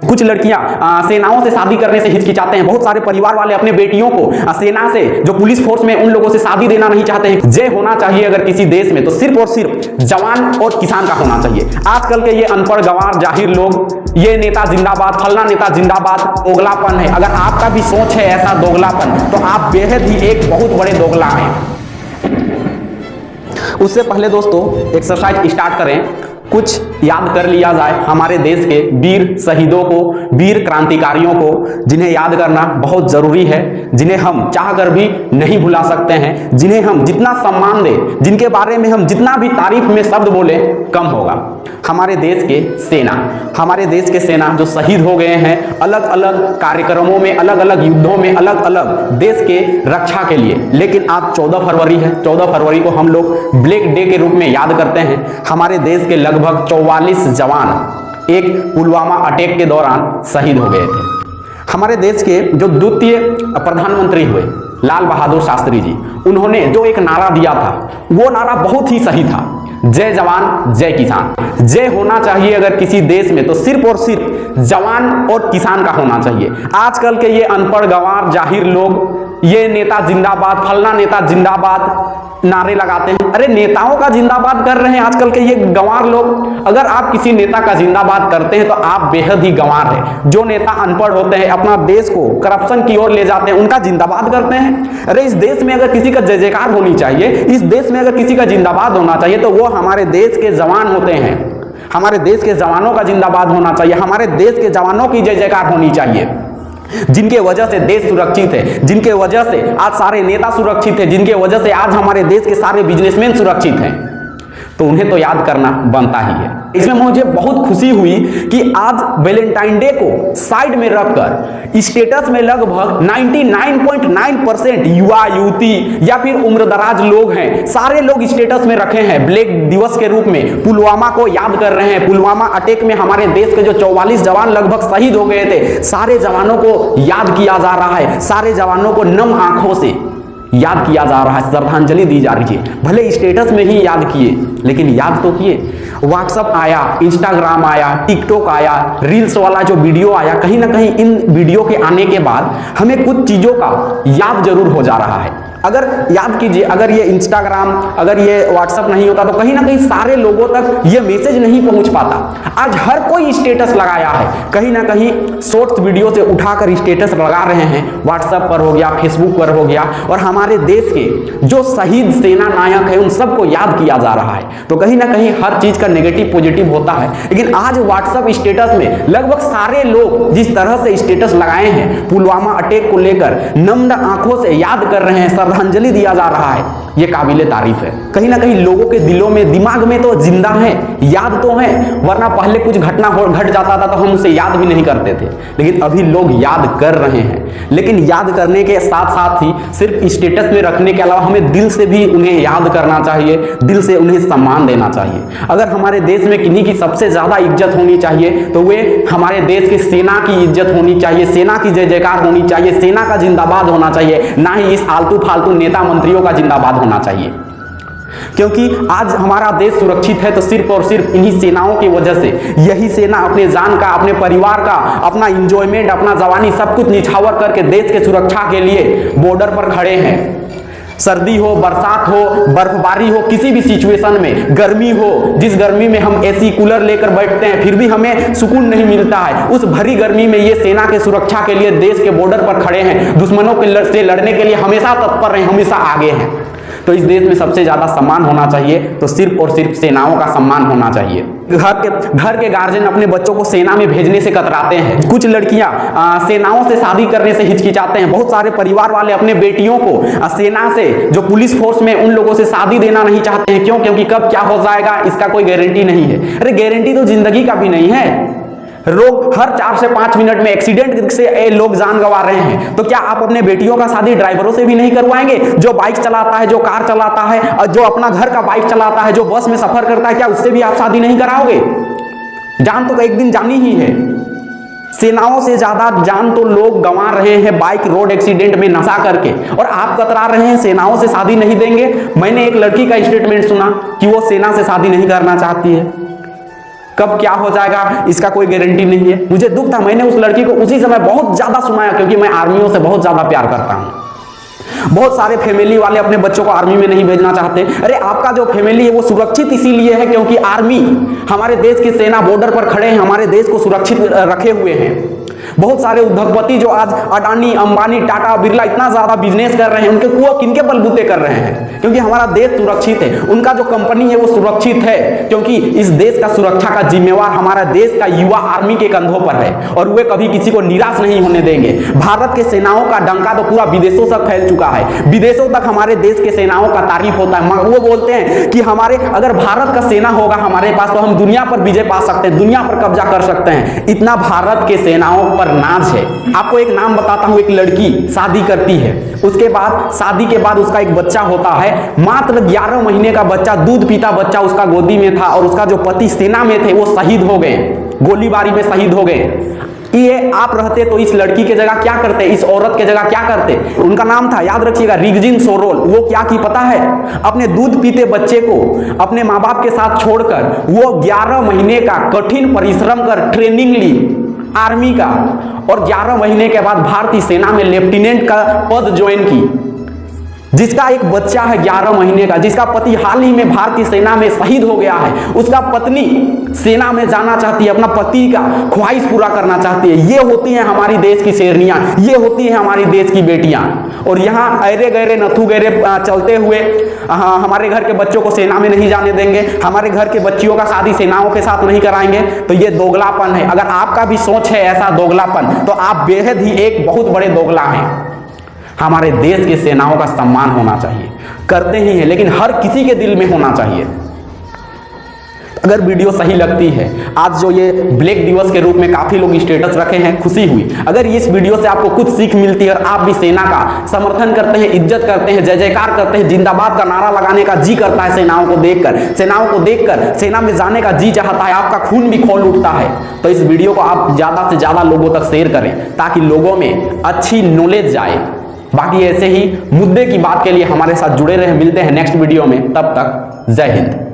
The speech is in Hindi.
कुछ लड़कियां सेनाओं से शादी करने से हिचकिचाते हैं। बहुत सारे परिवार वाले अपने बेटियों को सेना से, जो पुलिस फोर्स में, उन लोगों से शादी देना नहीं चाहते हैं। जय होना चाहिए अगर किसी देश में तो सिर्फ और सिर्फ जवान और किसान का होना चाहिए। आजकल के ये अनपढ़ गंवार जाहिर लोग, ये नेता जिंदाबाद, फलना नेता जिंदाबाद, दोगलापन है। अगर आपका भी सोच है ऐसा दोगलापन, तो आप बेहद ही एक बहुत बड़े दोगला हैं। उससे पहले दोस्तों एक्सरसाइज स्टार्ट करें, कुछ याद कर लिया जाए हमारे देश के वीर शहीदों को, वीर क्रांतिकारियों को, जिन्हें याद करना बहुत जरूरी है, जिन्हें हम चाहकर भी नहीं भुला सकते हैं, जिन्हें हम जितना सम्मान दें, जिनके बारे में हम जितना भी तारीफ में शब्द बोले कम होगा। हमारे देश के सेना, हमारे देश के सेना जो शहीद हो गए हैं अलग अलग कार्यक्रमों में, अलग अलग युद्धों में, अलग अलग देश के रक्षा के लिए। लेकिन आज 14 फरवरी है, 14 फरवरी को हम लोग ब्लैक डे के रूप में याद करते हैं। हमारे देश के लगभग 44 जवान एक पुलवामा अटैक के दौरान शहीद हो गए थे। हमारे देश के जो द्वितीय प्रधानमंत्री हुए लाल बहादुर शास्त्री जी, उन्होंने जो एक नारा दिया था वो नारा बहुत ही सही था, जय जवान जय किसान। जय होना चाहिए अगर किसी देश में तो सिर्फ और सिर्फ जवान और किसान का होना चाहिए। आजकल के ये अनपढ़ गंवार जाहिर लोग, ये नेता जिंदाबाद, फलना नेता जिंदाबाद नारे लगाते हैं। अरे नेताओं का जिंदाबाद कर रहे हैं आजकल के ये गंवार लोग। अगर आप किसी नेता का जिंदाबाद करते हैं तो आप बेहद ही गंवार हैं। जो नेता अनपढ़ होते हैं, अपना देश को करप्शन की ओर ले जाते हैं, उनका जिंदाबाद करते हैं। अरे इस देश में अगर किसी का जय जयकार होनी चाहिए, इस देश में अगर किसी का जिंदाबाद होना चाहिए तो वो हमारे देश के जवान होते हैं। हमारे देश के जवानों का जिंदाबाद होना चाहिए, हमारे देश के जवानों की जय जयकार होनी चाहिए, जिनके वजह से देश सुरक्षित है, जिनके वजह से आज सारे नेता सुरक्षित हैं, जिनके वजह से आज हमारे देश के सारे बिजनेसमैन सुरक्षित हैं। तो उन्हें तो याद करना बनता ही है। इसमें मुझे बहुत खुशी हुई कि आज वैलेंटाइन डे को साइड में रखकर स्टेटस में लगभग 99.9% युवा युवती या फिर उम्रदराज लोग हैं, सारे लोग स्टेटस में रखे हैं ब्लैक दिवस के रूप में, पुलवामा को याद कर रहे हैं। पुलवामा अटैक में हमारे देश के जो 44 जवान लगभग शहीद हो गए थे, सारे जवानों को याद किया जा रहा है, सारे जवानों को नम आंखों से याद किया जा रहा है, श्रद्धांजलि दी जा रही है। भले स्टेटस में ही याद किए, लेकिन याद तो किए। व्हाट्सएप आया, इंस्टाग्राम आया, टिकटॉक आया, रील्स वाला जो वीडियो आया, कहीं ना कहीं इन वीडियो के आने के बाद हमें कुछ चीजों का याद जरूर हो जा रहा है। अगर याद कीजिए, अगर ये इंस्टाग्राम, अगर ये व्हाट्सएप नहीं होता तो कहीं ना कहीं सारे लोगों तक ये मैसेज नहीं पहुंच पाता। आज हर कोई स्टेटस लगाया है, कहीं ना कहीं शॉर्ट्स वीडियो से उठाकर स्टेटस लगा रहे हैं, व्हाट्सएप पर हो गया, फेसबुक पर हो गया, और हमारे देश के जो शहीद सेना नायक है उन सबको याद किया जा रहा है। तो कहीं ना कहीं हर चीज का नेगेटिव पॉजिटिव होता है। लेकिन आज व्हाट्सएप स्टेटस में लगभग सारे लोग जिस तरह से स्टेटस लगाए हैं, पुलवामा अटैक को लेकर नम्र आंखों से याद कर रहे हैं, श्रद्धांजलि दिया जा रहा है, ये काबिले तारीफ है। कहीं ना कहीं लोगों के दिलों में, दिमाग में तो जिंदा है, याद तो है, वरना पहले कुछ घटना घट जाता था तो हम उसे याद भी नहीं करते थे। लेकिन अभी लोग याद कर रहे हैं। लेकिन याद करने के साथ साथ ही सिर्फ स्टेटस में रखने के अलावा हमें दिल से भी उन्हें याद करना चाहिए, दिल से उन्हें सम्मान देना चाहिए। अगर हमारे देश में किन्हीं की सबसे ज्यादा इज्जत होनी चाहिए तो वे हमारे देश की सेना की इज्जत होनी चाहिए, सेना की जय जयकार होनी चाहिए, सेना का जिंदाबाद होना चाहिए, ना ही इस आलतू फालतू नेता मंत्रियों का जिंदाबाद होना चाहिए। क्योंकि आज हमारा देश सुरक्षित है तो सिर्फ और सिर्फ इन्हीं सेनाओं की वजह से। यही सेना अपने जान का, अपने परिवार का, अपना इंजॉयमेंट, अपना जवानी सब कुछ निछावर करके देश के सुरक्षा के लिए बॉर्डर पर खड़े हैं। सर्दी हो, बरसात हो, बर्फबारी हो, किसी भी सिचुएशन में, गर्मी हो, जिस गर्मी में हम एसी कूलर लेकर बैठते हैं फिर भी हमें सुकून नहीं मिलता है, उस भरी गर्मी में ये सेना के सुरक्षा के लिए देश के बॉर्डर पर खड़े हैं, दुश्मनों से लड़ने के लिए हमेशा तत्पर हैं, हमेशा आगे हैं। तो इस देश में सबसे ज्यादा सम्मान होना चाहिए तो सिर्फ और सिर्फ सेनाओं का सम्मान होना चाहिए। घर के गार्जियन अपने बच्चों को सेना में भेजने से कतराते हैं। कुछ लड़कियां सेनाओं से शादी करने से हिचकिचाते हैं। बहुत सारे परिवार वाले अपने बेटियों को सेना से, जो पुलिस फोर्स में, उन लोगों से शादी देना नहीं चाहते हैं। क्यों? क्योंकि कब क्या हो जाएगा इसका कोई गारंटी नहीं है। अरे गारंटी तो जिंदगी का भी नहीं है। लोग हर 4 से 5 मिनट में एक्सीडेंट से लोग जान गंवा रहे हैं। तो क्या आप अपने बेटियों का शादी ड्राइवरों से भी नहीं करवाएंगे? जो बाइक चलाता है, जो कार चलाता है, और जो अपना घर का बाइक चलाता है, जो बस में सफर करता है, क्या उससे भी आप शादी नहीं कराओगे? जान तो एक दिन जानी ही है। सेनाओं से ज्यादा जान तो लोग गंवा रहे हैं बाइक रोड एक्सीडेंट में नशा करके, और आप कतरा रहे हैं सेनाओं से शादी नहीं देंगे। मैंने एक लड़की का स्टेटमेंट सुना कि वो सेना से शादी नहीं करना चाहती है। कब क्या हो जाएगा इसका कोई गारंटी नहीं है। मुझे दुख था, मैंने उस लड़की को उसी समय बहुत ज्यादा सुनाया, क्योंकि मैं आर्मियों से बहुत ज्यादा प्यार करता हूं। बहुत सारे फैमिली वाले अपने बच्चों को आर्मी में नहीं भेजना चाहते। अरे आपका जो फैमिली है वो सुरक्षित इसीलिए है क्योंकि आर्मी, हमारे देश की सेना बॉर्डर पर खड़े हैं, हमारे देश को सुरक्षित रखे हुए हैं। बहुत सारे उद्योगपति जो आज अडानी, अंबानी, टाटा, बिरला इतना ज्यादा बिजनेस कर रहे हैं, उनके कुआ किनके बलबूते कर रहे हैं? क्योंकि हमारा देश सुरक्षित है। उनका जो कंपनी है वो सुरक्षित है क्योंकि इस देश का सुरक्षा का जिम्मेवार हमारा देश का युवा आर्मी के कंधों पर है और वे कभी किसी को निराश नहीं होने देंगे। भारत के सेनाओं का डंका तो पूरा विदेशों तक फैल चुका है, विदेशों तक हमारे देश के सेनाओं का तारीफ होता है। वो बोलते हैं कि हमारे अगर भारत का सेना होगा हमारे पास तो हम दुनिया पर विजय पा सकते हैं, दुनिया पर कब्जा कर सकते हैं। इतना भारत के सेनाओं पर नाज है। आपको एक नाम बताता हूं, एक लड़की शादी करती है, उसके बाद शादी के बाद उसका एक बच्चा होता है, मात्र 11 महीने का बच्चा, दूध पीता बच्चा उसका गोदी में था और उसका जो पति सेना में थे वो शहीद हो गए, गोलीबारी में शहीद हो गए। ये आप रहते तो इस लड़की के जगह क्या करते, इस औरत के जगह क्या करते? उनका नाम था, याद रखिएगा, रिगजिन सोरोल। वो क्या की पता है? अपने दूध पीते बच्चे को अपने माँ बाप के साथ छोड़कर वो 11 महीने का कठिन परिश्रम कर ट्रेनिंग ली आर्मी का और 11 महीने के बाद भारतीय सेना में लेफ्टिनेंट का पद ज्वाइन की। जिसका एक बच्चा है 11 महीने का, जिसका पति हाल ही में भारतीय सेना में शहीद हो गया है, उसका पत्नी सेना में जाना चाहती है, अपना पति का ख्वाहिश पूरा करना चाहती है। ये होती हैं हमारी देश की शेरनियां, ये होती हैं हमारी देश की बेटियां। और यहाँ अरे गहरे नथु गहरे चलते हुए हमारे घर के बच्चों को सेना में नहीं जाने देंगे, हमारे घर के बच्चियों का शादी सेनाओं के साथ नहीं कराएंगे, तो ये दोगलापन है। अगर आपका भी सोच है ऐसा दोगलापन, तो आप बेहद ही एक बहुत बड़े दोगला हैं। हमारे देश की सेनाओं का सम्मान होना चाहिए, करते ही हैं, लेकिन हर किसी के दिल में होना चाहिए। अगर वीडियो सही लगती है, आज जो ये ब्लैक दिवस के रूप में काफी लोग स्टेटस रखे हैं, खुशी हुई। अगर इस वीडियो से आपको कुछ सीख मिलती है और आप भी सेना का समर्थन करते हैं, इज्जत करते हैं, जय जयकार करते हैं, जिंदाबाद का नारा लगाने का जी करता है सेनाओं को देखकर सेना में जाने का जी चाहता है, आपका खून भी खौल उठता है, तो इस वीडियो को आप ज्यादा से ज्यादा लोगों तक शेयर करें ताकि लोगों में अच्छी नॉलेज जाए। बाकी ऐसे ही मुद्दे की बात के लिए हमारे साथ जुड़े रहें। मिलते हैं नेक्स्ट वीडियो में, तब तक जय हिंद।